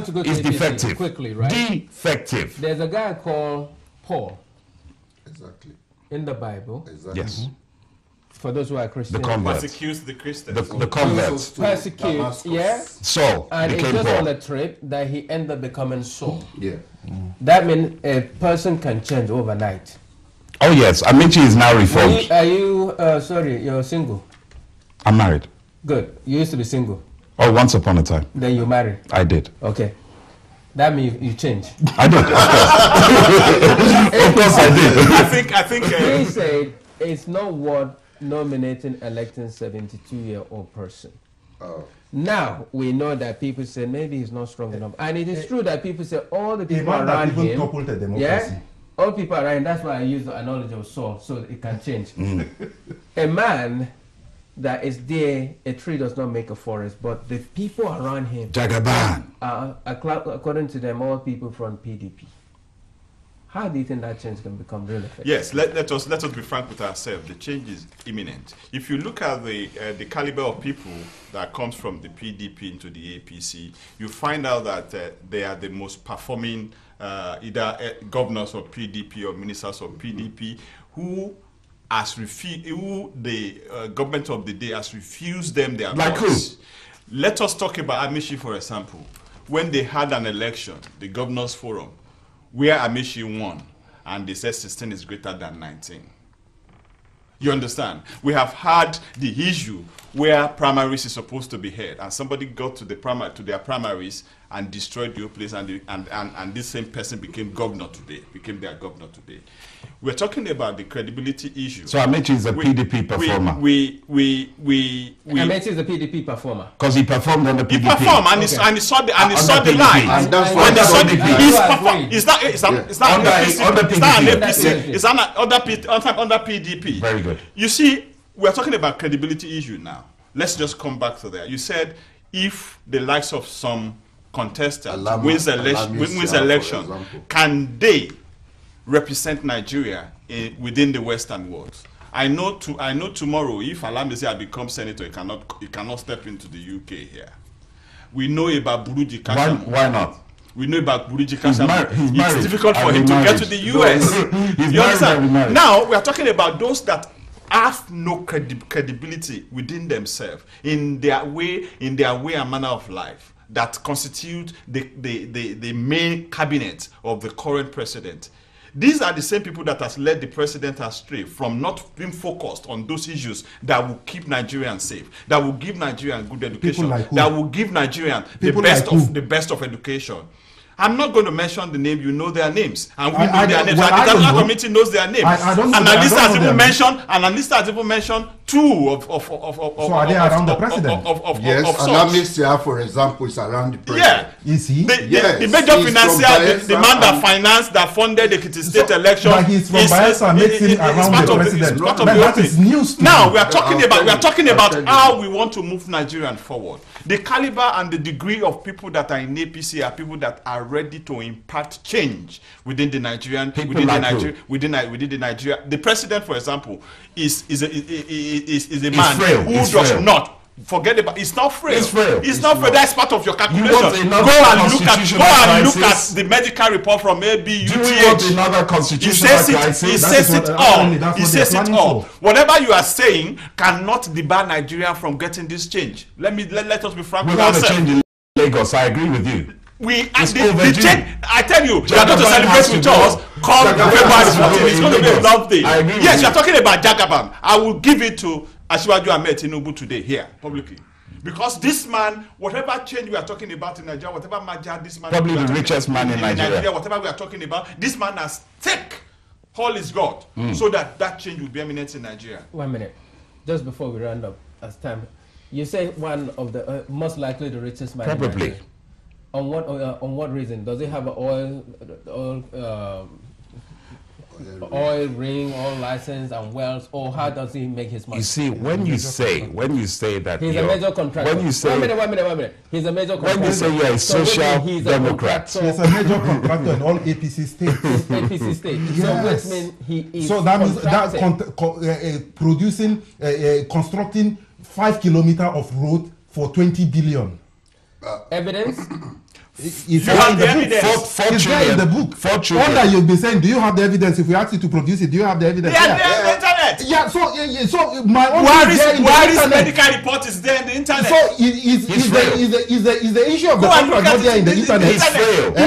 defective. Quickly, right? Defective. There's a guy called Paul. Exactly. In the Bible. Exactly. Yes. For those who are Christians. The converts. Persecutes the Christians. The converts. Persecute, Saul and it's became just Paul. on the trip that he ended up becoming Saul. Yeah. That means a person can change overnight. Oh yes, Amici is now reformed. Are you sorry, you're single? I'm married. Good. You used to be single. Oh, once upon a time. Then you married. I did. Okay. That means you changed. I did, of course. Of course I did. I think He said it's not what nominating, electing 72-year-old person. Oh. Now we know that people say maybe he's not strong enough, and it is true that people say all the people around him, all people around him. That's why I use the analogy of Saul, so that it can change. A man that is there, a tree does not make a forest, but the people around him, Jagaban, are according to them, all people from PDP. How do you think that change can become real effective? Yes, let us be frank with ourselves. The change is imminent. If you look at the caliber of people that comes from the PDP into the APC, you find out that they are the most performing either governors of PDP or ministers of PDP who the government of the day has refused them their voice. Let us talk about Amishi, for example. When they had an election, the governors forum, where Amishi won, and they said 16 is greater than 19. You understand? We have had the issue where primaries is supposed to be held, and somebody got to their primaries and destroyed the whole place, and this same person became their governor today. We're talking about the credibility issue. So Amechi is a PDP performer. Amechi is a PDP performer because he performed on the PDP. He performed and he saw the line. And that's why it's not under APC. It's under PDP. Very good. You see, we're talking about credibility issue now. Let's just come back to that. You said if the likes of some contestant wins election, can they represent Nigeria within the Western world? I know tomorrow if Alamisi becomes senator, he cannot step into the UK here. We know about Buruji Kashamu. Why not? We know about Buruji Kashamu. It's difficult for him to get to the US. You understand? Now we are talking about those that have no credibility within themselves in their way and manner of life that constitute the main cabinet of the current president. These are the same people that has led the president astray from not being focused on those issues that will keep Nigerians safe, that will give Nigerians good education, that will give Nigerians the best of education. I'm not going to mention the name. You know their names, and we know their names. And the National Committee knows their names. And Alistair has even mentioned two of so are they around the president? Yes, Alamisi, for example, is around the president. Yeah, is he? The major financier, the man that financed, that funded the Ekiti State election. But he's from Bayelsa, makes him around the president. That is news. Now we are talking about how we want to move Nigerian forward. The caliber and the degree of people that are in APC are people that are ready to impact change within the Nigerian, within the Nigeria. The president, for example, is a man who does not. Forget about it's not frail. It's not frail. That's part of your calculation. Go and look at the medical report from ABUTH. He says it all. Whatever you are saying cannot debar Nigeria from getting this change. Let us be frank with ourselves. Change in Lagos. I agree with you. The change, I tell you, you are going to celebrate with us. Come February 14th. It's going to be a love day. Yes, you are talking about Jagaban. I will give it to Asiwaju Ahmed Tinubu today here publicly, because this man, whatever change we are talking about in Nigeria, whatever major this man, probably the richest man in Nigeria, whatever we are talking about, this man has take all his God so that change will be eminent in Nigeria. 1 minute, just before we round up, as time, you say one of the most likely the richest man. Probably. In on what reason? Does he have an oil ring, oil license, and wells, or how does he make his money? You see, when you say that he's a major contractor. When you say 1 minute, he's a major contractor. When you say you're a social democrat, he's a major contractor in all APC states. APC states. Yes. So which means he is. So that means that producing, constructing 5 kilometers of road for 20 billion. Evidence. It's there in the book. It's there in the book. All that you've been saying, do you have the evidence? If we ask you to produce it, do you have the evidence? Yeah, there on the internet. Yeah, so my own medical report is there in the internet. So is the issue of the contract not there in the internet?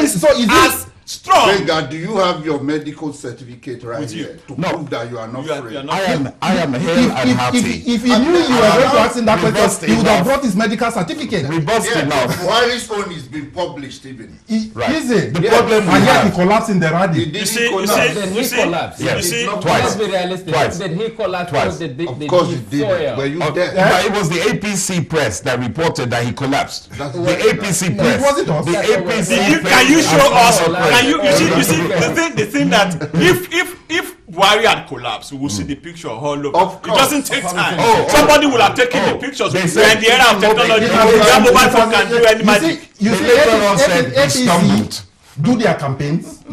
So strong. Benga, do you have your medical certificate right With you? here to prove that you are not free? I am hale and happy. If he knew you were going to ask him that Reversed question, he would have enough. brought his medical certificate. Robust Yeah, enough. Buhari's own is been published even. Right. Easy. The problem we and yet he have. collapsed in the He rally. didn't collapse. Then he collapsed. Yes. You see, Twice. Let's be realistic. Twice. Did he collapse? Twice. Or did Of course he did. Were you there? But it was the APC press that reported that he collapsed. That's The right. APC No, press. it wasn't us. The That's not APC what- press. Can you show us? Can You see the thing that if Buhari had collapsed, we will see the picture all over. Of It course. doesn't take time. Oh, Somebody will have taken the pictures. They We're said- in the era of technology. They- That mobile phone can do any magic. You The see, later on said he APC stumbled. do their campaigns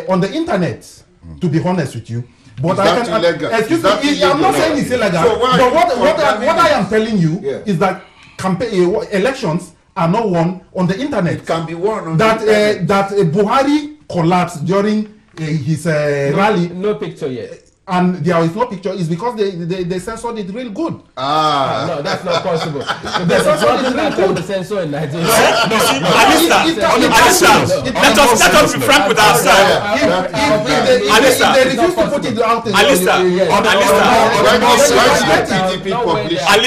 on the internet, to be honest with you. But Is I that can illegal? excuse Is that me. I'm not illegal? saying it's illegal. So why but are you what I am telling you Yeah. is that elections are not won on the internet. It can be won on That the internet. Buhari collapsed during his rally, No picture yet. and there is no picture. Is because they censored it real good. No, that's not possible. The There's censor is nothing really that good. can be censored in Nigeria. Let's be frank with ourselves. If they refuse to put it out, Alistair,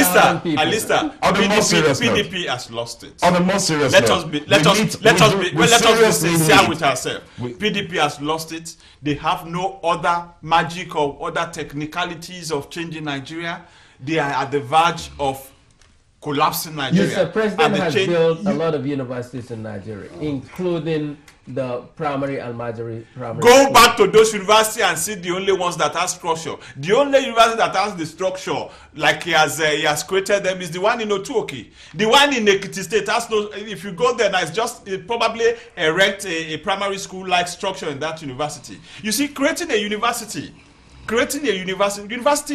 On the more serious note. PDP has lost it. On a more serious Let note, us be we seriously sincere need- with ourselves. PDP has lost it. They have no other magic or other technicalities of changing Nigeria. They are at the verge of collapsing Nigeria. The president And the has change- built a lot of universities in Nigeria, including the primary and primary. Go back to those universities and see the only ones that have structure. The only university that has the structure, like he has created them, is the one in Otuoki. The one in Ekiti State has no. If you go there now, it's just probably erect a primary school-like structure in that university. You see, creating a university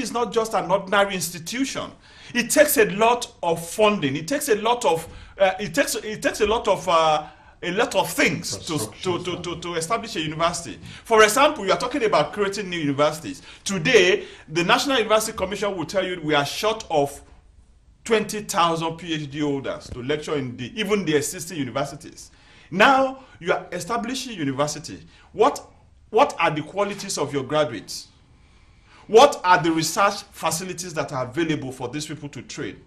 is not just an ordinary institution. It takes a lot of funding. It takes a lot of. A lot of things to establish a university. For example, you are talking about creating new universities. Today, the National University Commission will tell you we are short of 20,000 PhD holders to lecture in even the existing universities. Now, you are establishing university. What are the qualities of your graduates? What are the research facilities that are available for these people to train?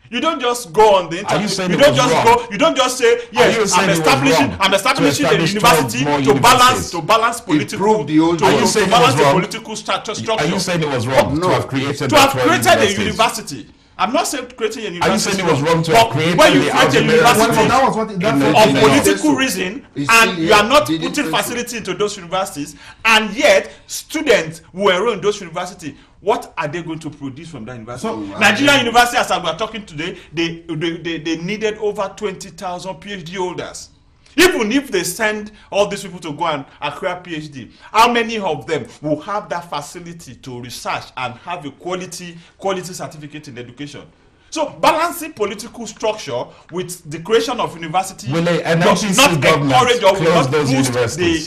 You don't just go on the internet. You don't just say, yes, I'm establishing the university to balance political structure. Are you saying it was wrong to have created a university? I'm not saying creating a university. Are you saying it was wrong to have created when you create a university of political reason and you are not putting facility into those universities, and yet students who enroll in those universities, what are they going to produce from that university? So, Nigerian University, as we are talking today, they needed over 20,000 PhD holders. Even if they send all these people to go and acquire PhD, how many of them will have that facility to research and have a quality certificate in education? So balancing political structure with the creation of university does not encourage or will not boost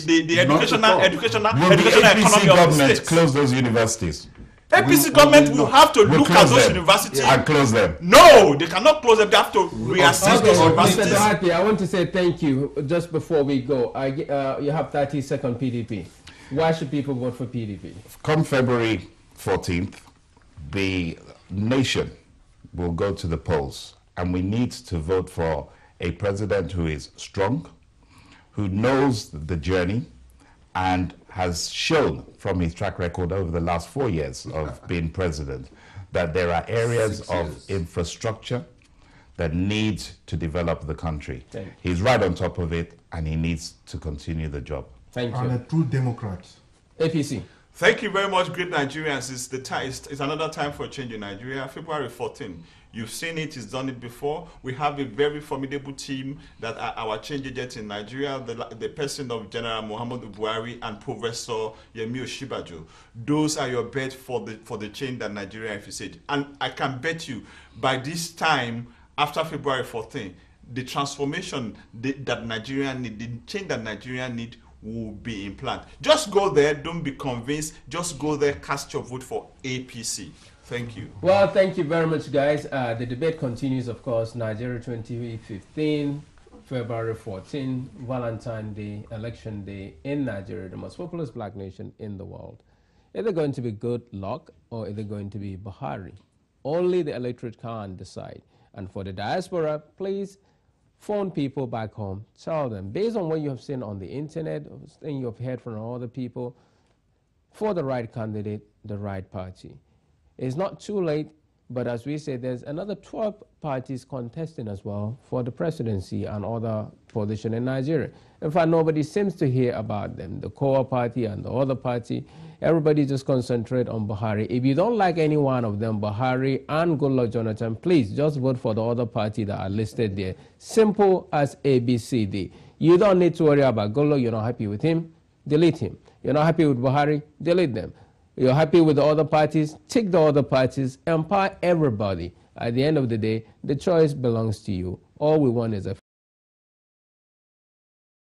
the educational economy of the state. Close those universities. APC government will have to look at those universities and close them. No, they cannot close them. They have to reassess those universities. Mr. Doherty, I want to say thank you. Just before we go, you have 30 seconds PDP. Why should people vote for PDP? Come February 14th, the nation will go to the polls, and we need to vote for a president who is strong, who knows the journey, and has shown from his track record over the last 4 years of being president that there are areas of infrastructure that need to develop the country. He's right on top of it, and he needs to continue the job. Thank you. And a true Democrat. APC. Thank you very much, great Nigerians. It's another time for a change in Nigeria. February 14. You've seen it, he's done it before. We have a very formidable team that are our change agents in Nigeria, the person of General Muhammadu Buhari and Professor Yemi Osinbajo. Those are your bet for the change that Nigeria envisaged. And I can bet you, by this time, after February 14, the transformation that Nigeria need, the change that Nigeria need, will be in plan. Just go there, don't be convinced, just go there, cast your vote for APC. Thank you. Well, thank you very much, guys. The debate continues, of course. Nigeria 2015, February 14, Valentine Day, Election Day in Nigeria, the most populous black nation in the world. Is it going to be good luck or is it going to be Buhari? Only the electorate can decide. And for the diaspora, please phone people back home. Tell them, based on what you have seen on the internet, things you have heard from other people, for the right candidate, the right party. It's not too late, but as we say, there's another 12 parties contesting as well for the presidency and other positions in Nigeria. In fact, nobody seems to hear about them, the core party and the other party. Everybody just concentrate on Buhari. If you don't like any one of them, Buhari and Goodluck Jonathan, please just vote for the other party that are listed there. Simple as ABCD. You don't need to worry about Goodluck. You're not happy with him, delete him. You're not happy with Buhari, delete them. You're happy with the other parties, tick the other parties, empower everybody. At the end of the day, the choice belongs to you. All we want is a